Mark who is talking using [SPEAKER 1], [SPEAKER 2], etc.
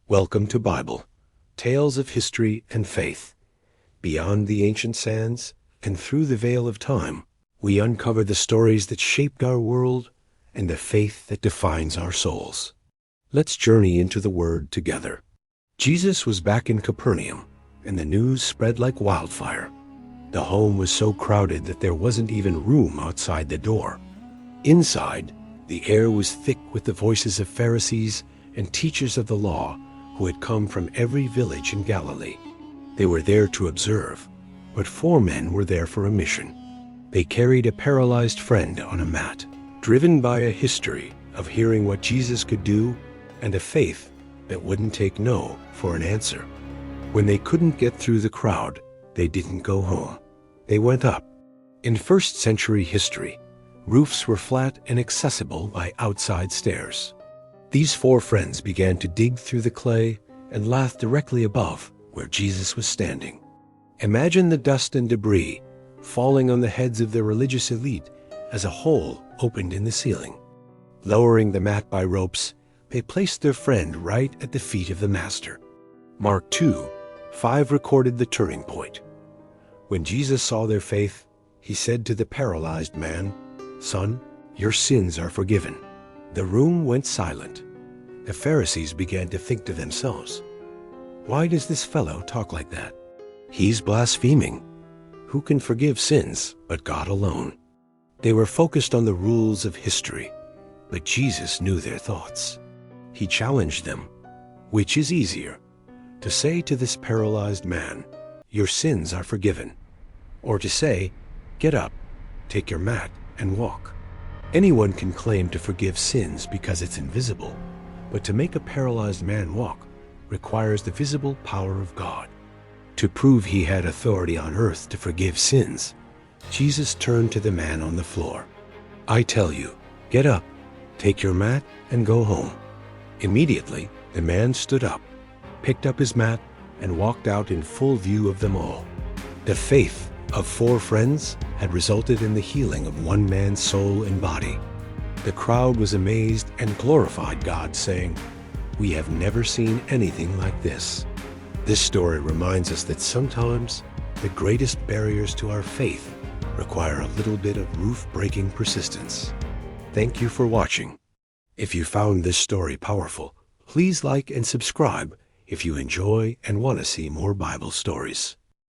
[SPEAKER 1] Welcome to Bible, Tales of History and Faith. Beyond the ancient sands and through the veil of time, we uncover the stories that shaped our world and the faith that defines our souls. Let's journey into the Word together. Jesus was back in Capernaum, and the news spread like wildfire. The home was so crowded that there wasn't even room outside the door. Inside, the air was thick with the voices of Pharisees and teachers of the law who had come from every village in Galilee. They were there to observe, but 4 men were there for a mission. They carried a paralyzed friend on a mat, driven by a history of hearing what Jesus could do and a faith that wouldn't take no for an answer. When they couldn't get through the crowd, they didn't go home. They went up. In first-century history, roofs were flat and accessible by outside stairs. These 4 friends began to dig through the clay and laugh directly above where Jesus was standing. Imagine the dust and debris falling on the heads of the religious elite as a hole opened in the ceiling. Lowering the mat by ropes, they placed their friend right at the feet of the Master. Mark 2:5 recorded the turning point. When Jesus saw their faith, he said to the paralyzed man, "Son, your sins are forgiven." The room went silent. The Pharisees began to think to themselves, "Why does this fellow talk like that? He's blaspheming. Who can forgive sins but God alone?" They were focused on the rules of history, but Jesus knew their thoughts. He challenged them, which is easier, to say to this paralyzed man, "Your sins are forgiven," or to say, "Get up, take your mat, and walk." Anyone can claim to forgive sins because it's invisible, but to make a paralyzed man walk requires the visible power of God. To prove he had authority on earth to forgive sins, Jesus turned to the man on the floor. "I tell you, get up, take your mat, and go home." Immediately, the man stood up, picked up his mat, and walked out in full view of them all. The faith of 4 friends had resulted in the healing of 1 man's soul and body. The crowd was amazed and glorified God, saying, "We have never seen anything like this." This story reminds us that sometimes the greatest barriers to our faith require a little bit of roof-breaking persistence. Thank you for watching. If you found this story powerful, please like and subscribe if you enjoy and want to see more Bible stories.